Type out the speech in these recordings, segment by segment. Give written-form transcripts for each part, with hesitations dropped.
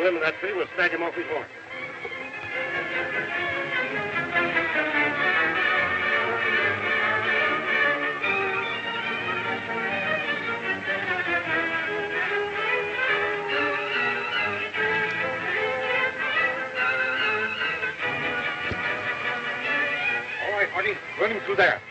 limb of that tree, we'll snag him off his horse. All right, Marty, run him through there.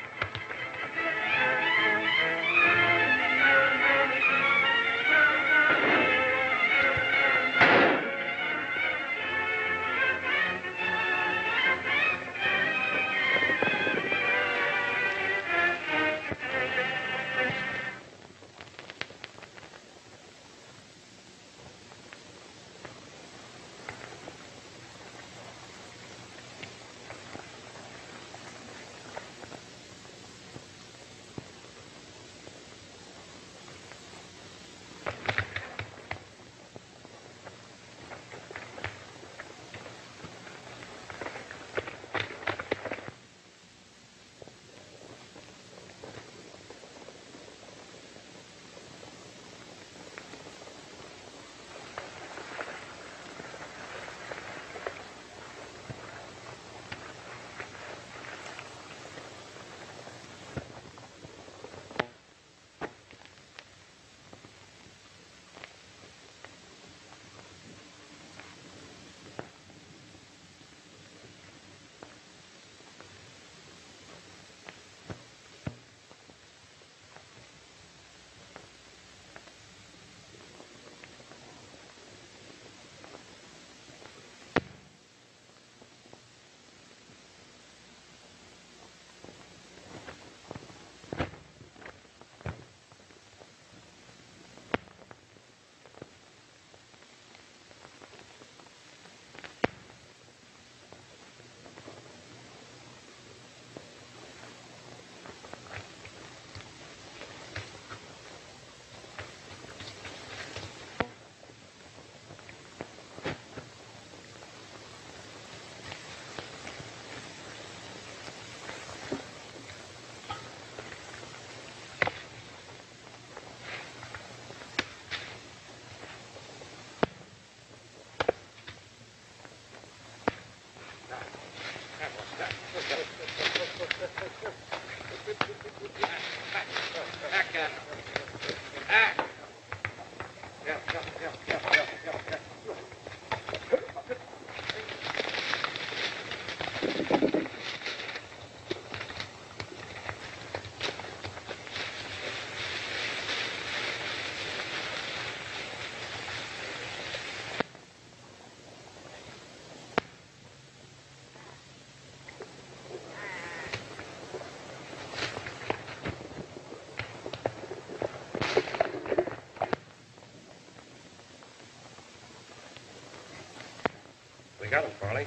got him, Farley.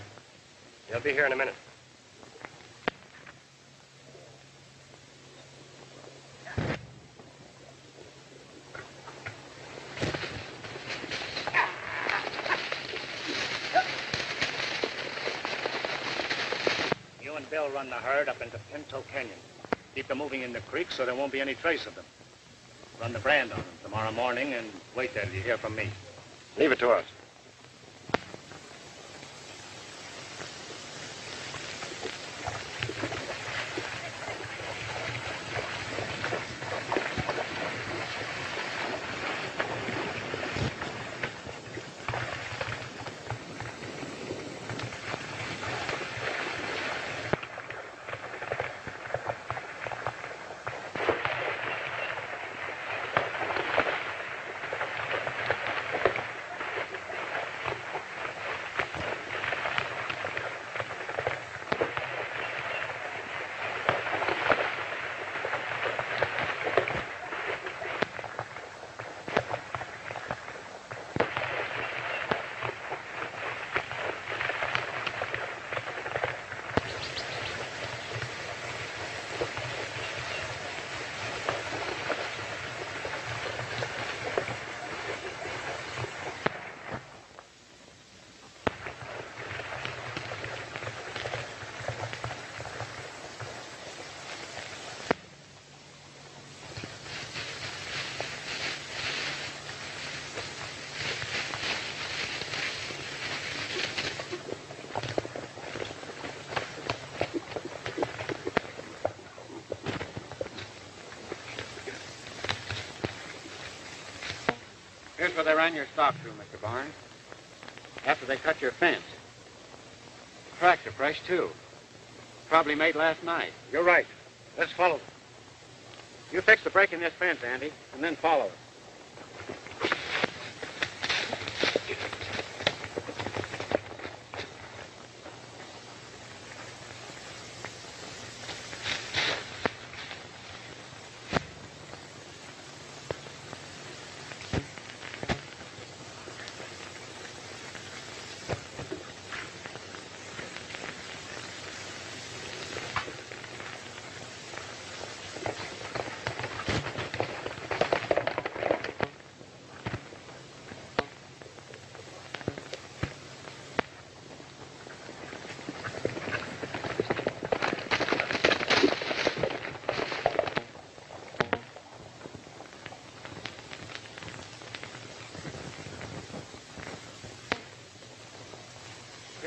He'll be here in a minute. You and Bill run the herd up into Pinto Canyon. Keep them moving in the creek so there won't be any trace of them. Run the brand on them tomorrow morning and wait there till you hear from me. Leave it to us. Here's where they ran your stock through, Mr. Barnes. After they cut your fence. Tracks are fresh, too. Probably made last night. You're right. Let's follow them. You fix the break in this fence, Andy, and then follow it.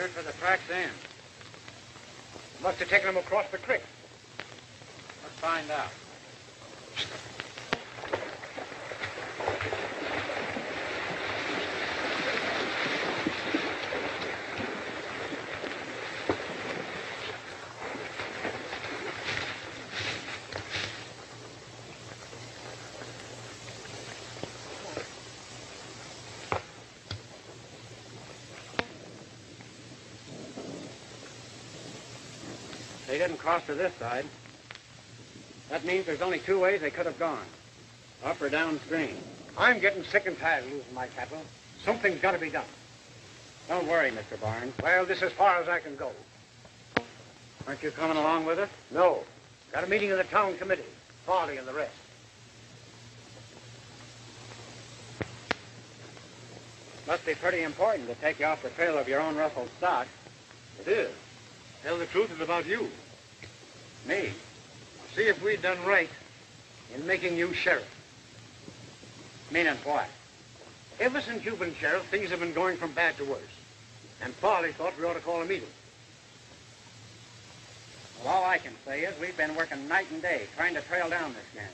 Here's where the tracks end. Must have taken them across the creek. Let's find out. They didn't cross to this side. That means there's only two ways they could have gone. Up or downstream. I'm getting sick and tired of losing my cattle. Something's got to be done. Don't worry, Mr. Barnes. Well, this is as far as I can go. Aren't you coming along with us? No. Got a meeting of the town committee. Farley and the rest. Must be pretty important to take you off the trail of your own ruffled stock. It is. Tell the truth, it's about you. Me? See if we'd done right in making you sheriff. Meaning what? Ever since you've been sheriff, things have been going from bad to worse. And Farley thought we ought to call a meeting. Well, all I can say is we've been working night and day trying to trail down this gang.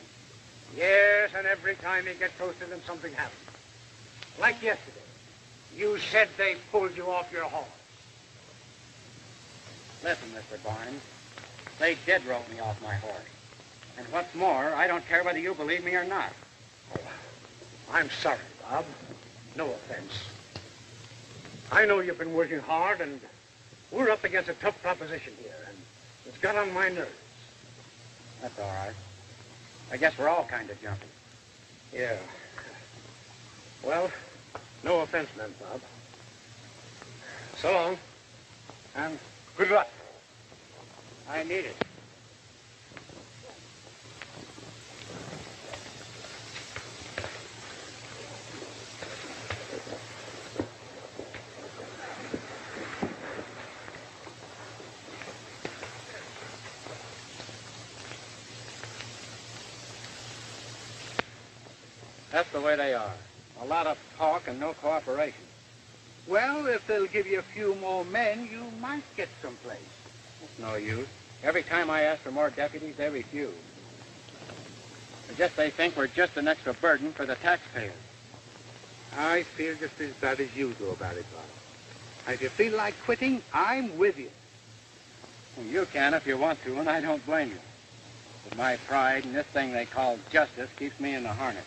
Yes, and every time you get close to them, something happens. Like yesterday. You said they pulled you off your horse. Listen, Mr. Barnes, they did rope me off my horse. And what's more, I don't care whether you believe me or not. Oh, I'm sorry, Bob. No offense. I know you've been working hard, and we're up against a tough proposition here, and it's got on my nerves. That's all right. I guess we're all kind of jumpy. Yeah. Well, no offense, then, Bob. So long. And good luck. I need it. That's the way they are. A lot of talk and no cooperation. Well, if they'll give you a few more men, you might get someplace. It's no use. Every time I ask for more deputies, they refuse. I guess they think we're just an extra burden for the taxpayers. I feel just as bad as you do about it, Bob. And if you feel like quitting, I'm with you. Well, you can if you want to, and I don't blame you. But my pride and this thing they call justice keeps me in the harness.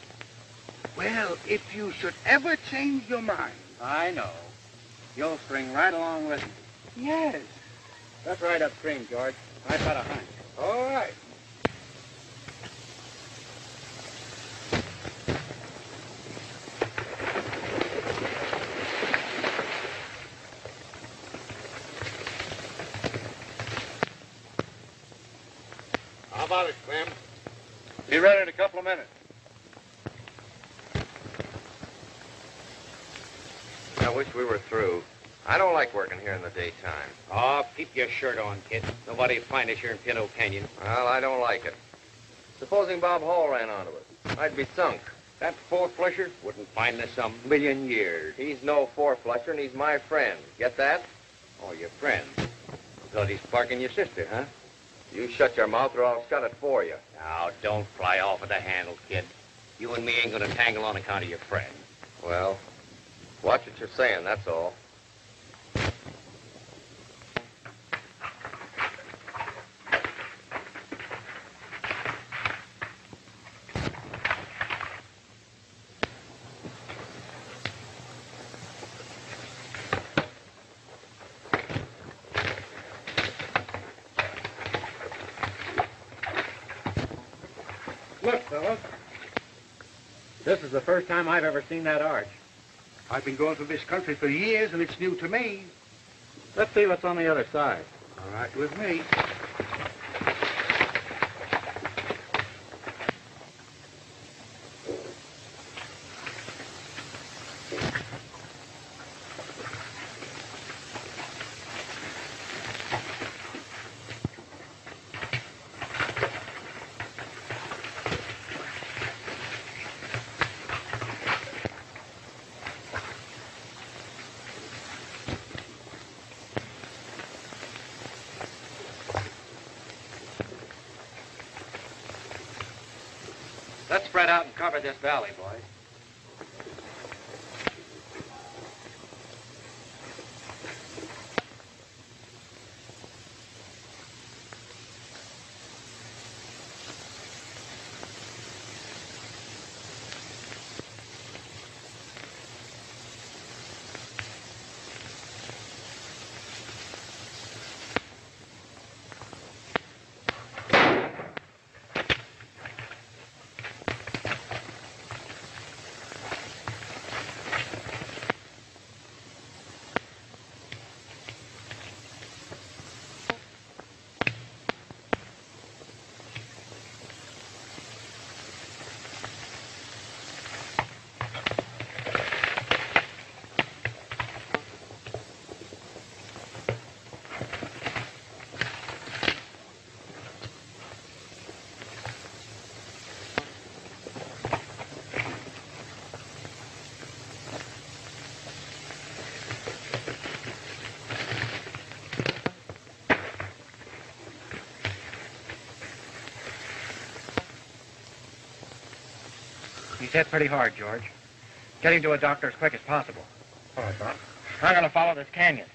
Well, if you should ever change your mind... I know. You'll spring right along with me. Yes. Let's ride upstream, George. I've got a hunch. All right. How about it, Clem? Be ready in a couple of minutes. I wish we were through. I don't like working here in the daytime. Oh, keep your shirt on, kid. Nobody'll find us here in Pinto Canyon. Well, I don't like it. Supposing Bob Hall ran onto us, I'd be sunk. That four-flusher wouldn't find us a million years. He's no four-flusher, and he's my friend. Get that? Oh, your friend. Thought he's sparking your sister, huh? You shut your mouth or I'll shut it for you. Now, don't fly off of the handle, kid. You and me ain't gonna tangle on account of your friend. Well, watch what you're saying, that's all. Look, fellas. This is the first time I've ever seen that arch. I've been going through this country for years, and it's new to me. Let's see what's on the other side. All right with me. Let's spread out and cover this valley, boys. He's hit pretty hard, George. Get him to a doctor as quick as possible. All right, Bob. I'm going to follow this canyon.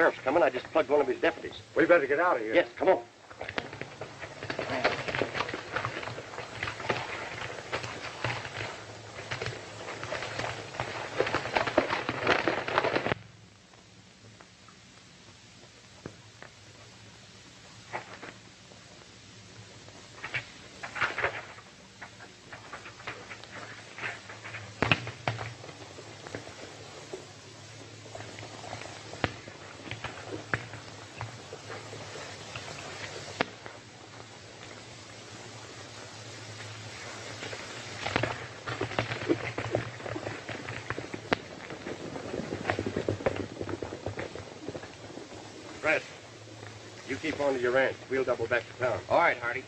sheriff's coming. I just plugged one of his deputies. We better get out of here. Yes, come on. You keep on to your ranch. We'll double back to town. All right, Hardy.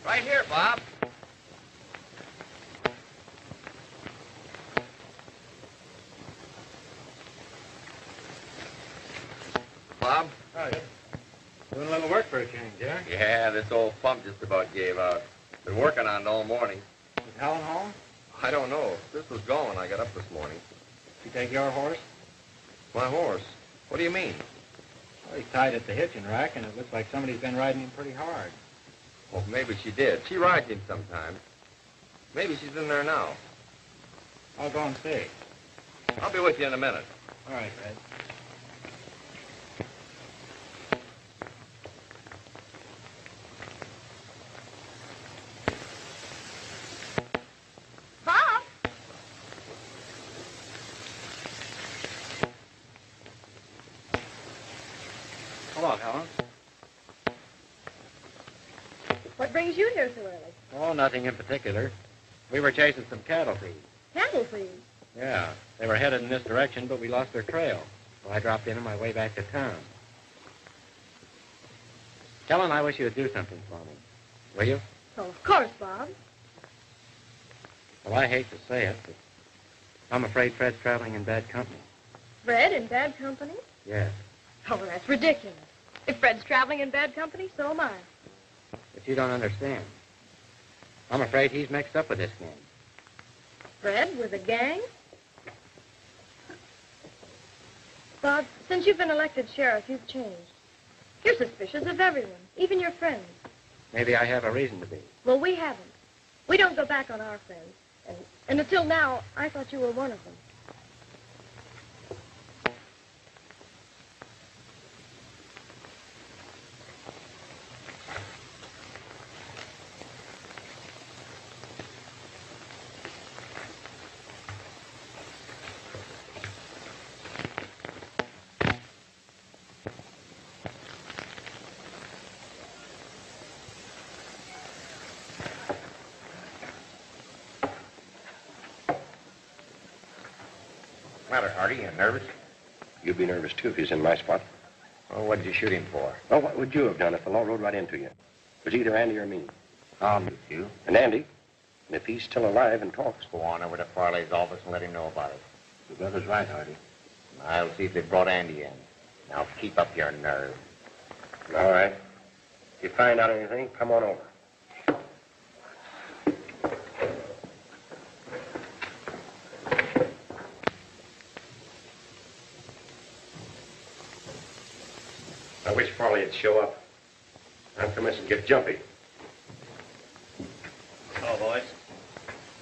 Right here, Bob. Bob? Oh, yeah. Doing a little work for a change, yeah? Yeah, this old pump just about gave out. Been working on it all morning. Is Helen home? I don't know. This was going when I got up this morning. She take your horse? My horse? What do you mean? Well, he's tied at the hitching rack, and it looks like somebody's been riding him pretty hard. Well, maybe she did. She rides him sometimes. Maybe she's in there now. I'll go and see. I'll be with you in a minute. All right, Red. Bob? Hello, Helen. What brings you here so early? Oh, nothing in particular. We were chasing some cattle thieves. Cattle thieves? Yeah, they were headed in this direction, but we lost their trail. So I dropped in on my way back to town. Helen, I wish you would do something for me. Will you? Oh, of course, Bob. Well, I hate to say it, but I'm afraid Fred's traveling in bad company. Fred in bad company? Yes. Oh, that's ridiculous. If Fred's traveling in bad company, so am I. But you don't understand. I'm afraid he's mixed up with this gang. Fred with a gang? Bob, since you've been elected sheriff, you've changed. You're suspicious of everyone, even your friends. Maybe I have a reason to be. Well, we haven't. We don't go back on our friends. And until now, I thought you were one of them. Matter, Hardy? You nervous? You'd be nervous, too, if he's in my spot. Well, what did you shoot him for? Oh, what would you have done if the law rode right into you? It was either Andy or me. I'll meet you. And Andy And if he's still alive and talks... Go on over to Farley's office and let him know about it. Your brother's right, Hardy. I'll see if they brought Andy in. Now keep up your nerve. All right. If you find out anything, come on over. I wish Farley would show up. I'm commencing to get jumpy. Oh, boys.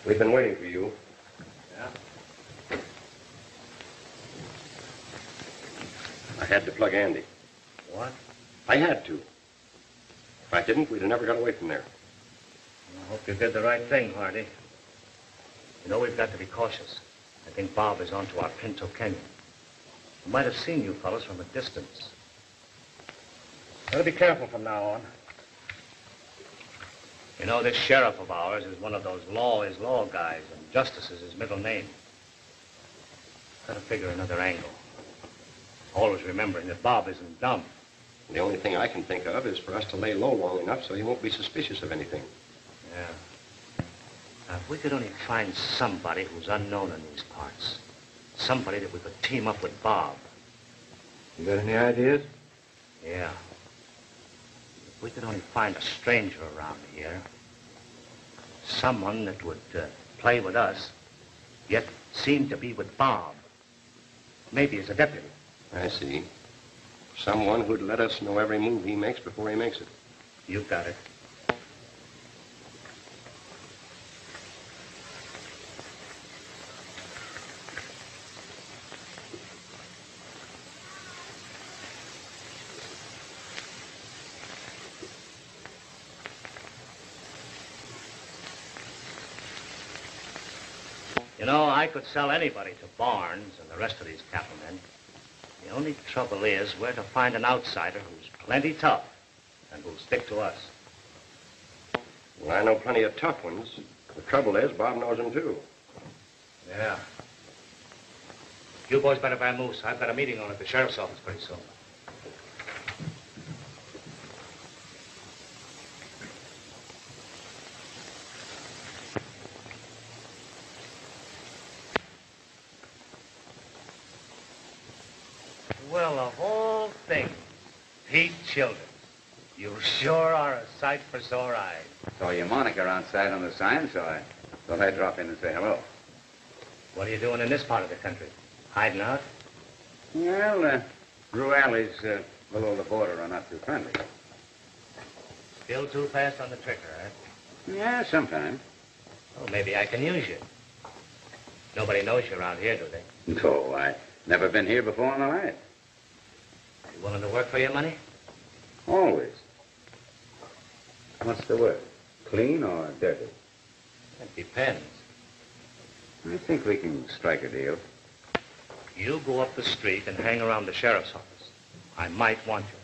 We've been waiting for you. Yeah? I had to plug Andy. What? I had to. If I didn't, we'd have never got away from there. I hope you did the right thing, Hardy. You know, we've got to be cautious. I think Bob is onto our Pinto Canyon. He might have seen you fellas from a distance. Gotta be careful from now on. You know, this sheriff of ours is one of those law is law guys, and justice is his middle name. Gotta figure another angle. Always remembering that Bob isn't dumb. The only thing I can think of is for us to lay low long enough so he won't be suspicious of anything. Yeah. Now, if we could only find somebody who's unknown in these parts. Somebody that we could team up with Bob. You got any ideas? Yeah. If we could only find a stranger around here. Someone that would play with us, yet seem to be with Bob. Maybe as a deputy. I see. Someone who'd let us know every move he makes before he makes it. You got it. You know, I could sell anybody to Barnes and the rest of these cattlemen. The only trouble is where to find an outsider who's plenty tough and who'll stick to us. Well, I know plenty of tough ones. The trouble is, Bob knows them, too. Yeah. You boys better vamoose. I've got a meeting on at the sheriff's office pretty soon. Well, of all things, Pete Childers, you sure are a sight for sore eyes. Saw your moniker outside on the sign, so I thought I'd drop in and say hello. What are you doing in this part of the country? Hiding out? Well, Drew Alley's below the border are not too friendly. Still too fast on the trigger, eh? Yeah, sometimes. Well, maybe I can use you. Nobody knows you around here, do they? No, I never been here before in my life. You willing to work for your money? Always. What's the word? Clean or dirty? It depends. I think we can strike a deal. You go up the street and hang around the sheriff's office. I might want you.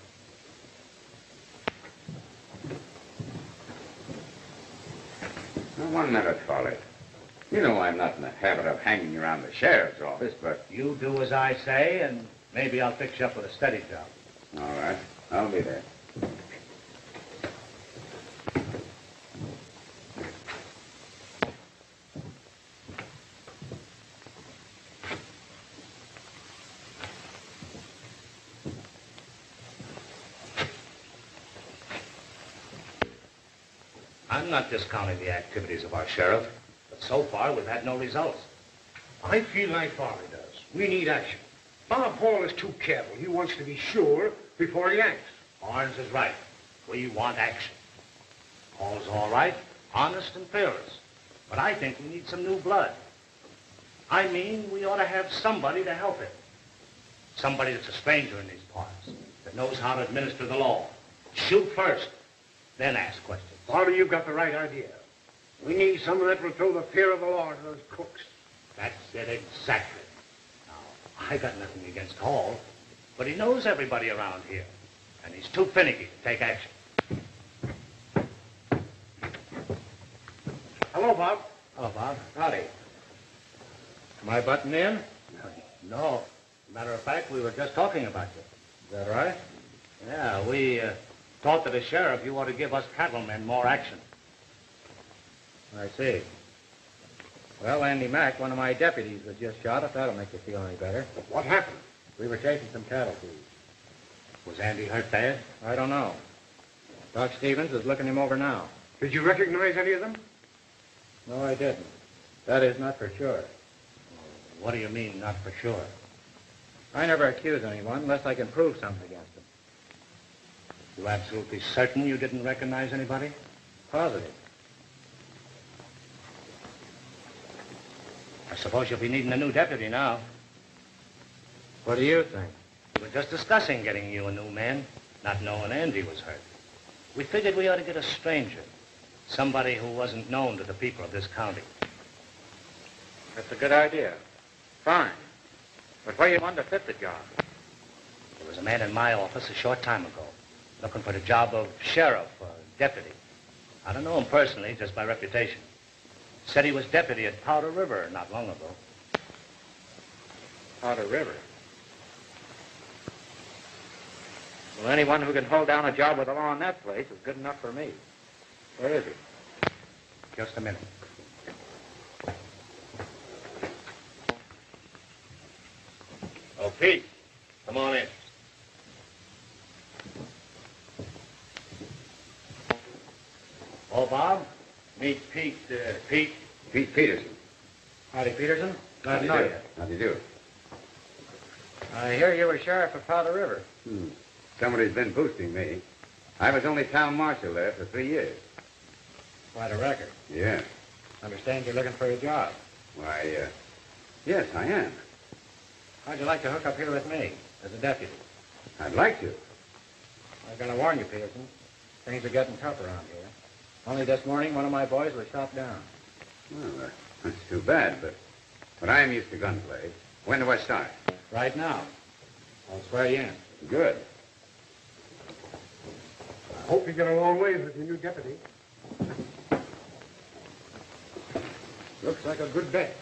Now, one minute, Farley. You know I'm not in the habit of hanging around the sheriff's office, but... You do as I say, and maybe I'll fix you up with a steady job. All right. I'll be there. I'm not discounting the activities of our sheriff, but so far we've had no results. I feel like Farley does. We need action. Bob Hall is too careful. He wants to be sure before he acts. Barnes is right. We want action. Hall's all right, honest and fearless. But I think we need some new blood. I mean, we ought to have somebody to help him. Somebody that's a stranger in these parts, that knows how to administer the law. Shoot first, then ask questions. Farley, you've got the right idea. We need someone that will throw the fear of the law to those crooks. That's it exactly. Now, I got nothing against Hall, but he knows everybody around here, and he's too finicky to take action. Hello, Bob. Hello, Bob. Howdy. Am I butting in? No. Matter of fact, we were just talking about you. Is that right? Yeah, we thought that as sheriff, you ought to give us cattlemen more action. I see. Well, Andy Mack, one of my deputies, was just shot, if that'll make you feel any better. What happened? We were chasing some cattle thieves. Was Andy hurt bad? I don't know. Doc Stevens is looking him over now. Did you recognize any of them? No, I didn't. That is, not for sure. What do you mean, not for sure? I never accuse anyone unless I can prove something against them. You absolutely certain you didn't recognize anybody? Positive. I suppose you'll be needing a new deputy now. What do you think? We were just discussing getting you a new man, not knowing Andy was hurt. We figured we ought to get a stranger, somebody who wasn't known to the people of this county. That's a good idea. Fine. But where you want to fit the job? There was a man in my office a short time ago, looking for the job of sheriff or deputy. I don't know him personally, just by reputation. Said he was deputy at Powder River not long ago. Powder River? Well, anyone who can hold down a job with the law in that place is good enough for me. Where is he? Just a minute. Oh, Pete, come on in. Oh, Bob, meet Pete. Pete. Pete Peterson. Howdy, Peterson. Glad How to do know you you. do? How do you do? I hear you were sheriff of Powder River. Somebody's been boosting me. I was only town marshal there for 3 years. Quite a record. Yeah. Understand you're looking for a job. Why, yes, I am. How'd you like to hook up here with me as a deputy? I'd like to. I'm going to warn you, Peterson. Things are getting tough around here. Only this morning, one of my boys was shot down. Well, that's too bad, but I'm used to gunplay. When do I start? Right now. I'll swear you in. Good. I hope you get a long ways with your new deputy. Looks like a good bet.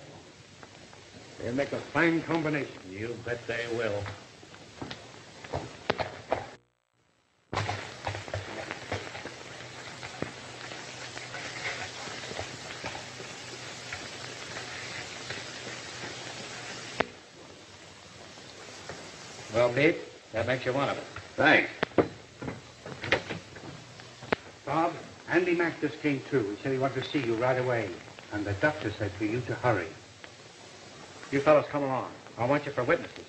They'll make a fine combination. You bet they will. Well, Pete, that makes you one of us. Thanks. Bob, Andy Mack just came through. He said he wanted to see you right away. And the doctor said for you to hurry. You fellows come along. I want you for witnesses.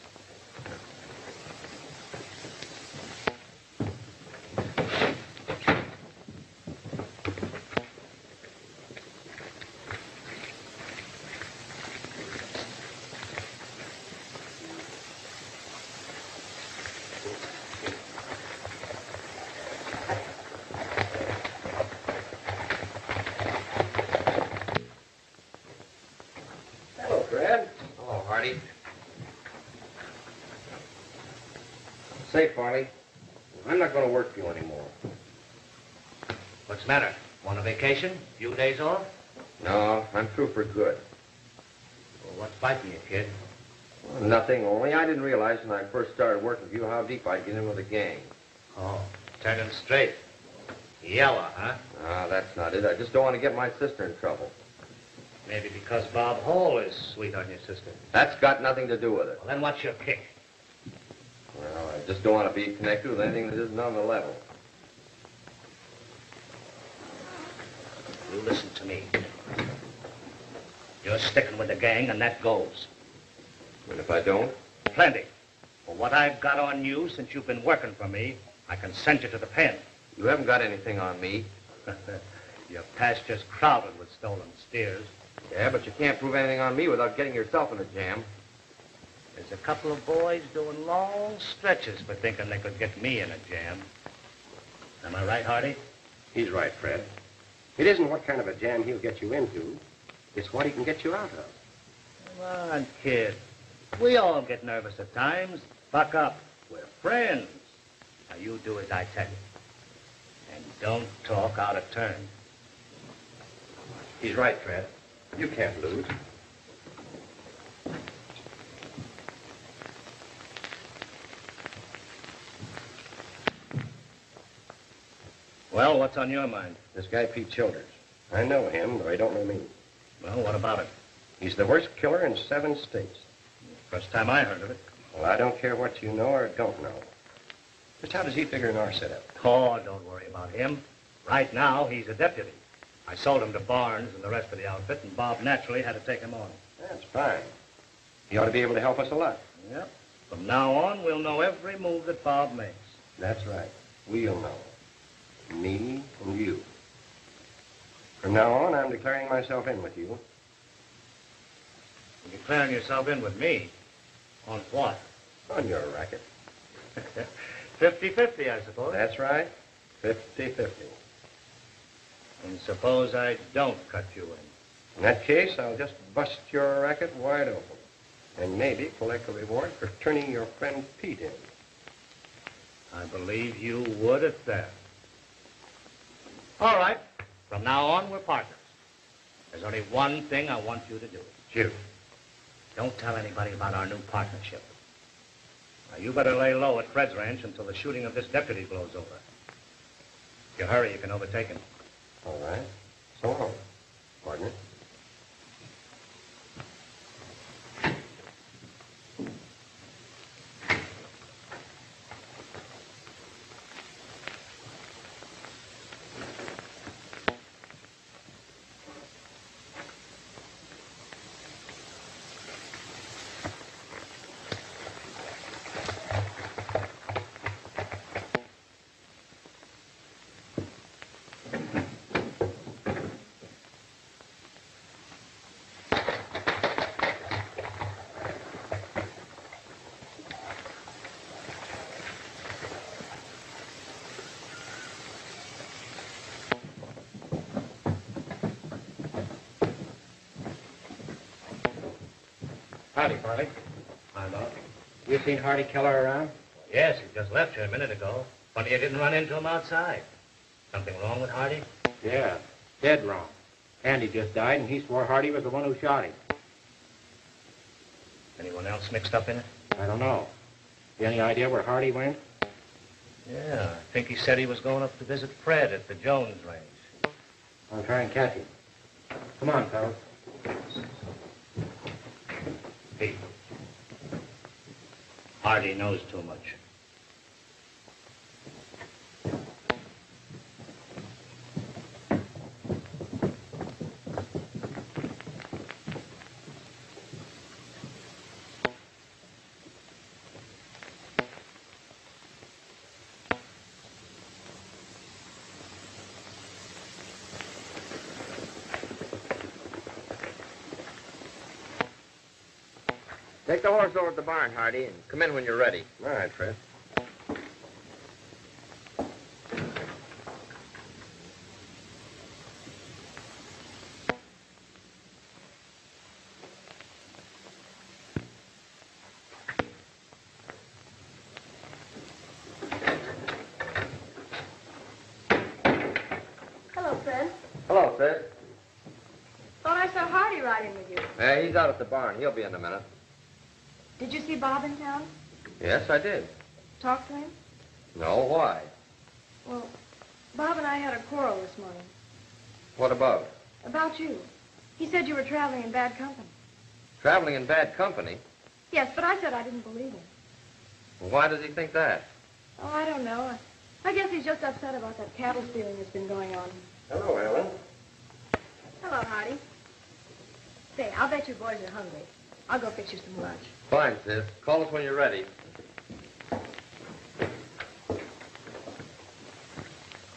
Say, Farley, I'm not going to work for you anymore. What's the matter? Want a vacation? Few days off? No, I'm through for good. Well, what's biting you, kid? Well, nothing, only I didn't realize when I first started working for you how deep I'd get in with the gang. Oh, turning straight. Yellow, huh? Ah, that's not it. I just don't want to get my sister in trouble. Maybe because Bob Hall is sweet on your sister. That's got nothing to do with it. Well, then what's your kick? Well, I just don't want to be connected with anything that isn't on the level. You listen to me. You're sticking with the gang, and that goes. And if I don't? Plenty. For what I've got on you since you've been working for me, I can send you to the pen. You haven't got anything on me. Your pasture's crowded with stolen steers. Yeah, but you can't prove anything on me without getting yourself in a jam. There's a couple of boys doing long stretches for thinking they could get me in a jam. Am I right, Hardy? He's right, Fred. It isn't what kind of a jam he'll get you into. It's what he can get you out of. Come on, kid. We all get nervous at times. Buck up. We're friends. Now, you do as I tell you. And don't talk out of turn. He's right, Fred. You can't lose. Well, what's on your mind? This guy, Pete Childers. I know him, but I don't know me. Well, what about it? He's the worst killer in 7 states. First time I heard of it. Well, I don't care what you know or don't know. Just how does he figure in our setup? Oh, don't worry about him. Right now, he's a deputy. I sold him to Barnes and the rest of the outfit, and Bob naturally had to take him on. That's fine. He ought to be able to help us a lot. Yep. From now on, we'll know every move that Bob makes. That's right. We'll know. Me and you. From now on, I'm declaring myself in with you. You're declaring yourself in with me? On what? On your racket. 50-50, I suppose. That's right. 50-50. And suppose I don't cut you in. In that case, I'll just bust your racket wide open. And maybe collect a reward for turning your friend Pete in. I believe you would at that. All right. From now on, we're partners. There's only one thing I want you to do. Shoot. Don't tell anybody about our new partnership. Now, you better lay low at Fred's ranch until the shooting of this deputy blows over. If you hurry, you can overtake him. All right. So long, partner. Howdy, Farley. Hi, Bob. You seen Hardy Keller around? Yes, he just left here a minute ago. Funny you didn't run into him outside. Something wrong with Hardy? Yeah, dead wrong. Andy just died, and he swore Hardy was the one who shot him. Anyone else mixed up in it? I don't know. You any idea where Hardy went? Yeah, I think he said he was going up to visit Fred at the Jones range. I'll try and catch him. Come on, fellas. Pete. Hardy knows too much. Take the horse over to the barn, Hardy, and come in when you're ready. All right, Fred. Hello, Fred. Hello, Fred. Thought I saw Hardy riding with you. He's out at the barn. He'll be in a minute. Did you see Bob in town? Yes, I did. Talk to him? No, why? Well, Bob and I had a quarrel this morning. What about? About you. He said you were traveling in bad company. Traveling in bad company? Yes, but I said I didn't believe him. Why does he think that? Oh, I don't know. I guess he's just upset about that cattle stealing that's been going on. Hello, Helen. Hello, Hardy. Say, I'll bet you boys are hungry. I'll go fix you some lunch. Fine, sis. Call us when you're ready.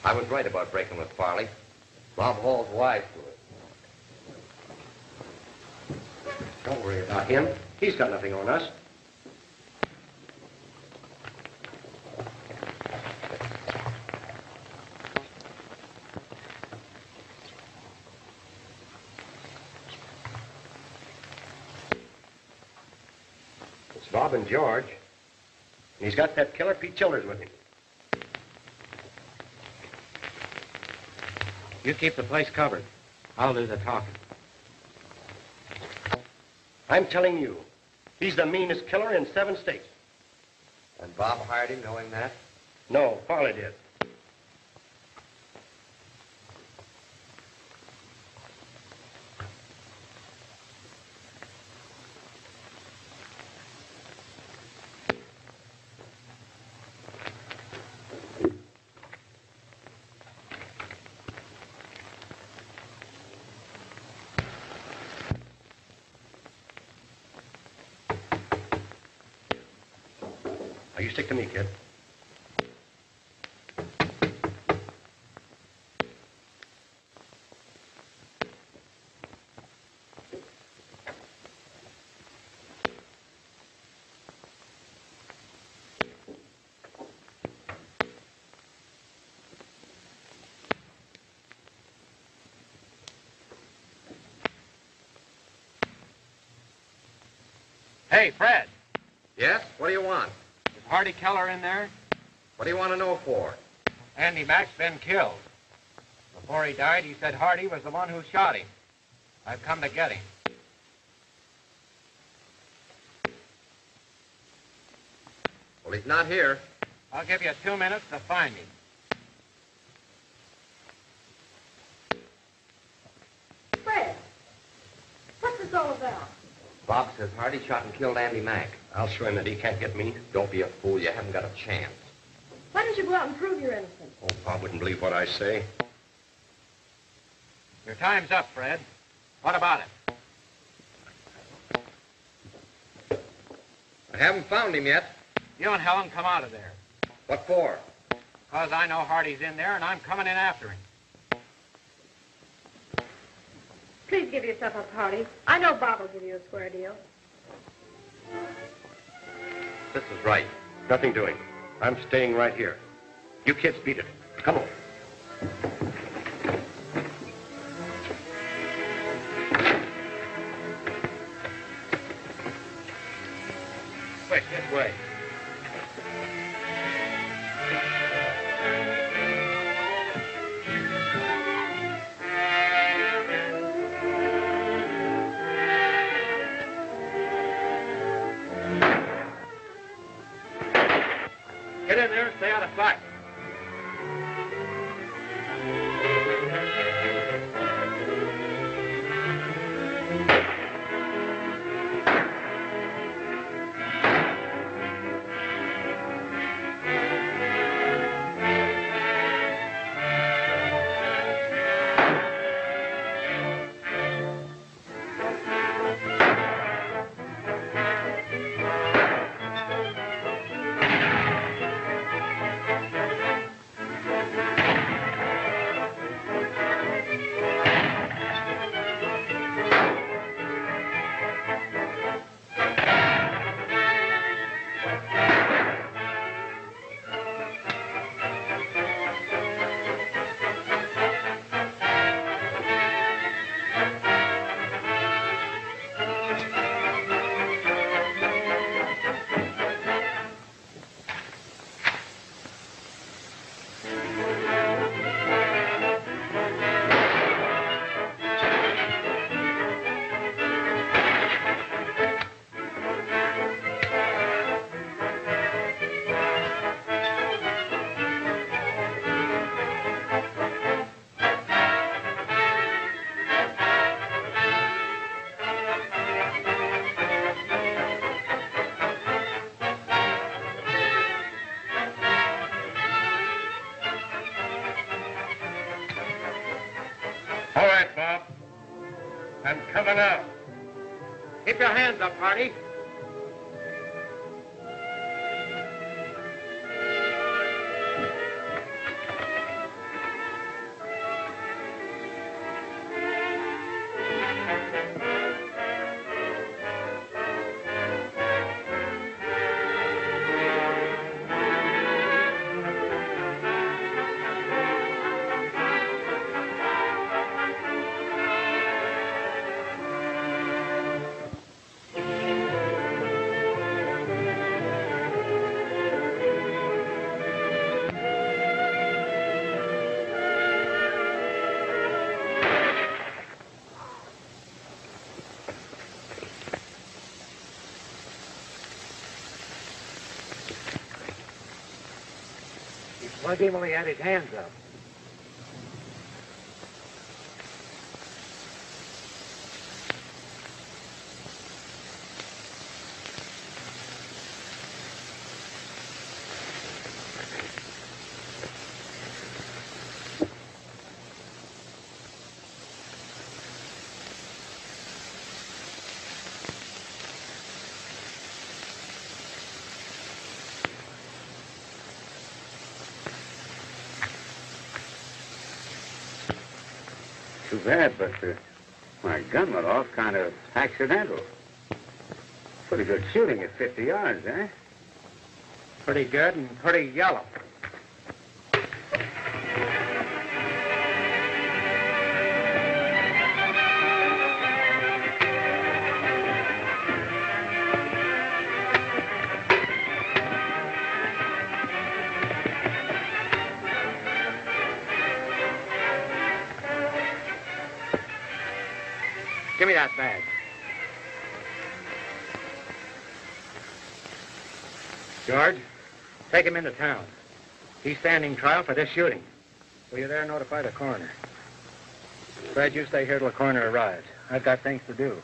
I was right about breaking with Farley. Bob Hall's wise to it. Don't worry about him. He's got nothing on us. It's Bob and George. And he's got that killer Pete Childers with him. You keep the place covered. I'll do the talking. I'm telling you, he's the meanest killer in 7 states. And Bob hired him knowing that? No, Farley did. You stick to me, kid. Hey, Fred. Yes? What do you want? Is Hardy Keller in there? What do you want to know for? Andy Mack's been killed. Before he died, he said Hardy was the one who shot him. I've come to get him. Well, he's not here. I'll give you 2 minutes to find him. Fred, what's this all about? Bob says Hardy shot and killed Andy Mack. I'll show him that he can't get me. Don't be a fool. You haven't got a chance. Why don't you go out and prove you're innocent? Oh, Bob wouldn't believe what I say. Your time's up, Fred. What about it? I haven't found him yet. You and Helen come out of there. What for? Because I know Hardy's in there, and I'm coming in after him. Please give yourself up, Hardy. I know Bob will give you a square deal. This is right. Nothing doing. I'm staying right here. You kids beat it. Come on. Quick, this way. Get in there and stay out of sight. All right, Bob. I'm coming out. Keep your hands up, Hardy. Plug him when he had his hands up. Too bad, but my gun went off kind of accidental. Pretty good shooting at 50 yards, eh? Pretty good and pretty yellow. Give me that bag. George, take him into town. He's standing trial for this shooting. Will you there notify the coroner? Fred, you stay here till the coroner arrives. I've got things to do.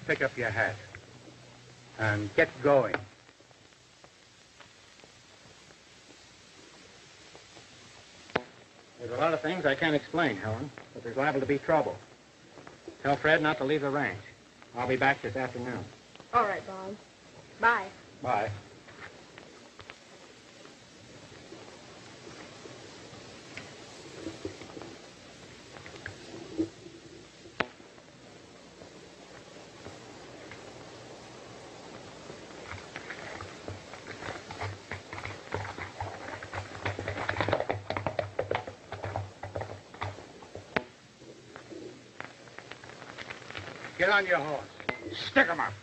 Pick up your hat and get going. There's a lot of things I can't explain, Helen, but there's liable to be trouble. Tell Fred not to leave the ranch. I'll be back this afternoon. All right, Bob. Bye. Bye. Get on your horse. Stick 'em up.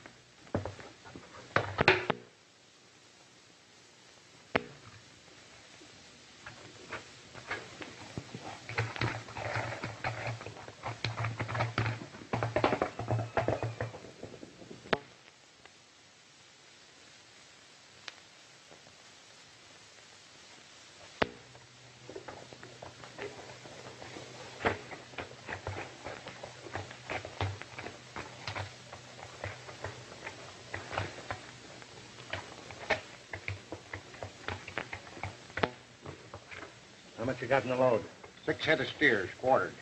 How much you got in the load? 6 head of steers, quartered.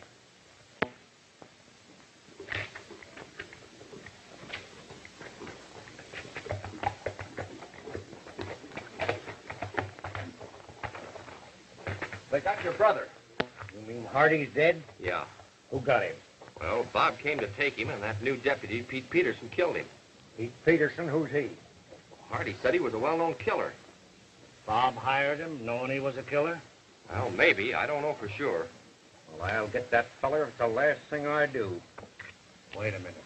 They got your brother. You mean Hardy's dead? Yeah. Who got him? Well, Bob came to take him, and that new deputy, Pete Peterson, killed him. Pete Peterson? Who's he? Hardy said he was a well-known killer. Bob hired him, knowing he was a killer? Well, maybe. I don't know for sure. Well, I'll get that feller if it's the last thing I do. Wait a minute.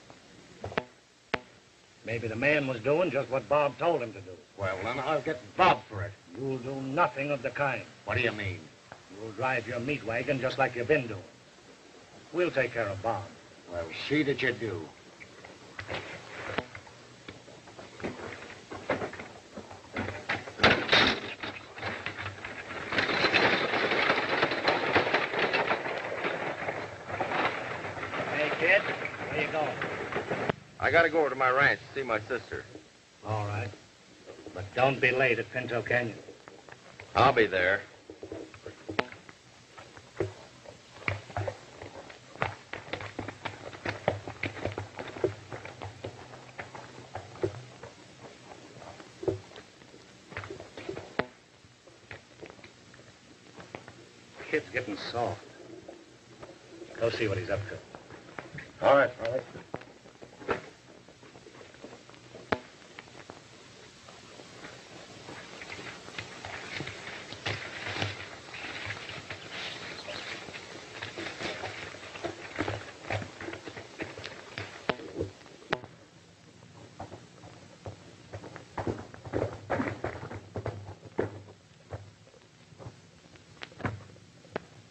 Maybe the man was doing just what Bob told him to do. Well, then I'll get Bob for it. You'll do nothing of the kind. What do you mean? You'll drive your meat wagon just like you've been doing. We'll take care of Bob. Well, see that you do. I gotta go over to my ranch to see my sister. All right. But don't be late at Pinto Canyon. I'll be there. Kid's getting soft. Go see what he's up to. All right, Farley.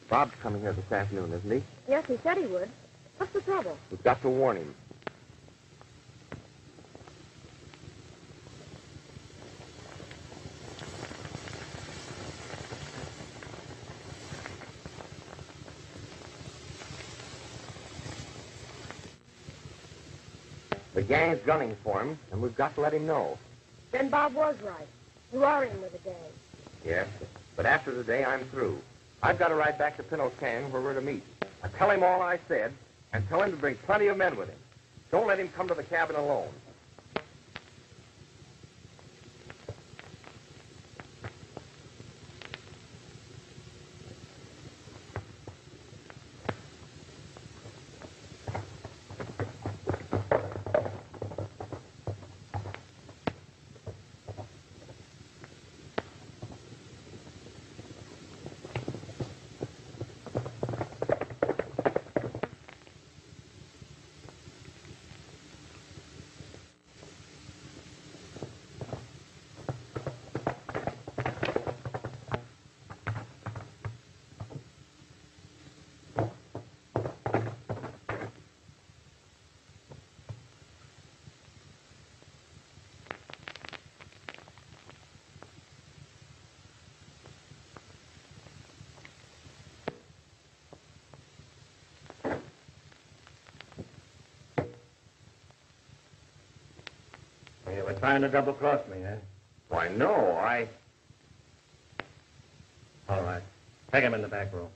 Bob's coming here this afternoon, isn't he? Yes, he said he would. What's the trouble? We've got to warn him. The gang's gunning for him, and we've got to let him know. Then Bob was right. You are in with the gang. Yes, but after the day, I'm through. I've got to ride back to Pinto Canyon where we're to meet. I tell him all I said, and tell him to bring plenty of men with him. Don't let him come to the cabin alone. You were trying to double-cross me, eh? Why, no, All right. Take him in the back room.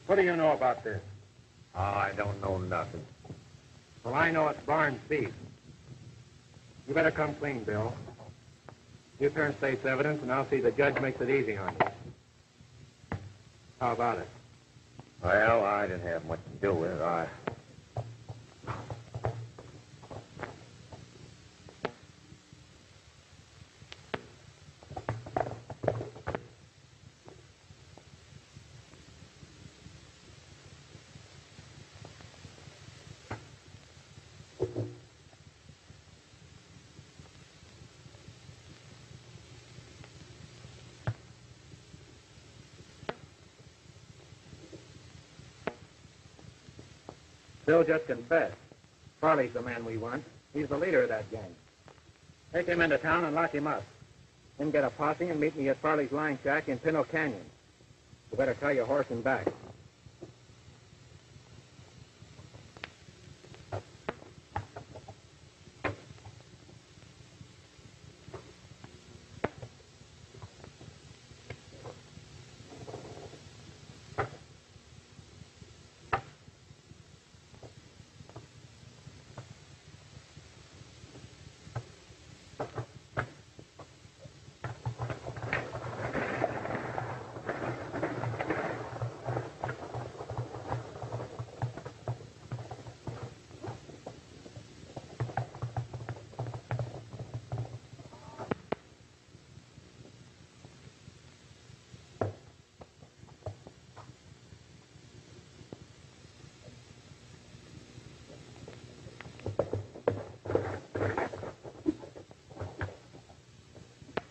What do you know about this? Oh, I don't know nothing. Well, I know it's Barnes' beef. You better come clean, Bill. You turn state's evidence, and I'll see the judge makes it easy on you. How about it? Well, I didn't have much to do with it. Bill just confessed. Farley's the man we want. He's the leader of that gang. Take him into town and lock him up. Then get a posse and meet me at Farley's line shack in Pinto Canyon. You better tie your horse and back.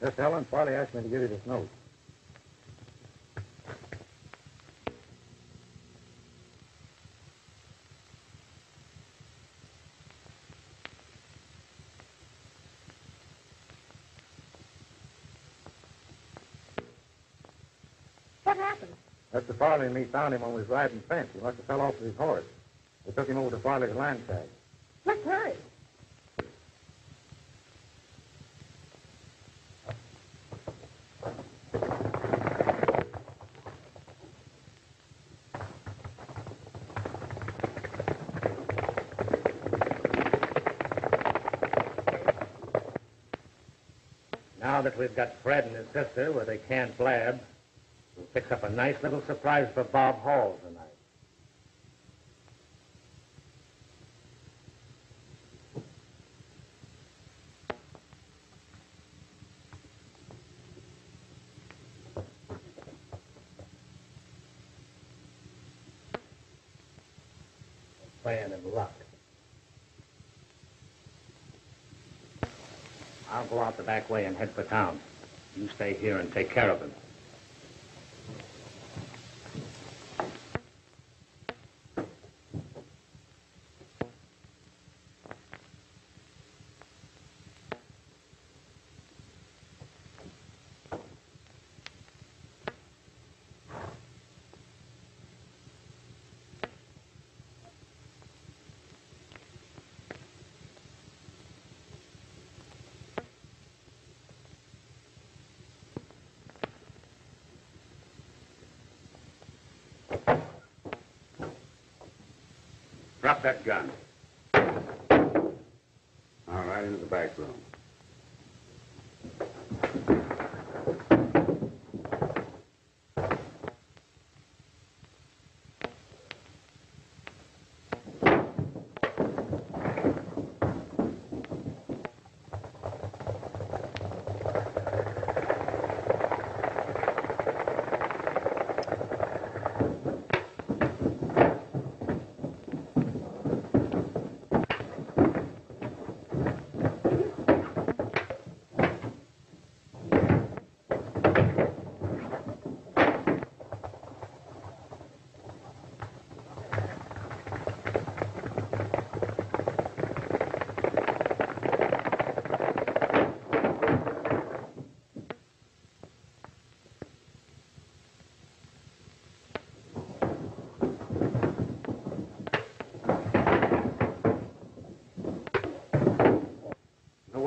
Miss Helen, Farley asked me to give you this note. What happened? Mr. Farley and me found him when we was riding fence. He must have fell off with his horse. We took him over to Farley's land shack. Let's hurry. Now that we've got Fred and his sister where they can't blab, we'll fix up a nice little surprise for Bob Hall tonight. Playing in luck. I'll go out the back way and head for town. You stay here and take care of him. Drop that gun. All right, into the back room.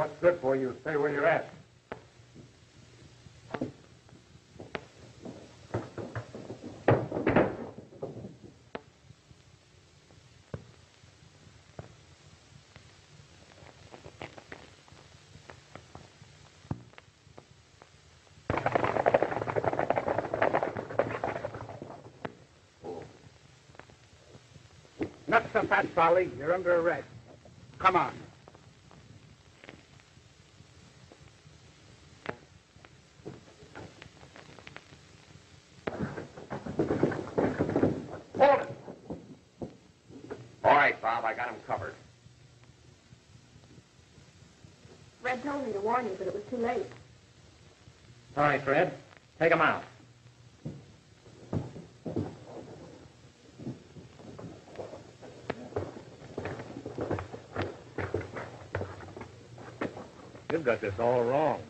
What's good for you? Stay where you're at. Not so fast, Farley. You're under arrest. Come on. I got him covered. Fred told me to warn you, but it was too late. All right, Fred. Take him out. You've got this all wrong.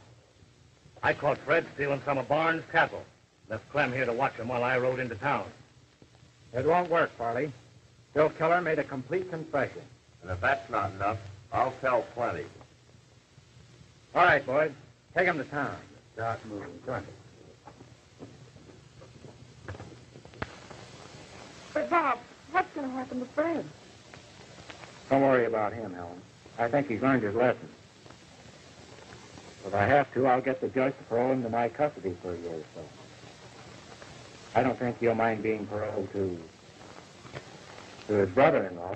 I caught Fred stealing some of Barnes' cattle. Left Clem here to watch him while I rode into town. It won't work, Farley. Bill Keller made a complete confession. And if that's not enough, I'll tell plenty. All right, boys. Take him to town. Start moving. Come on. But, Bob, what's going to happen to Fred? Don't worry about him, Helen. I think he's learned his lesson. If I have to, I'll get the judge to parole him to my custody for a year or so. I don't think he'll mind being paroled to his brother-in-law.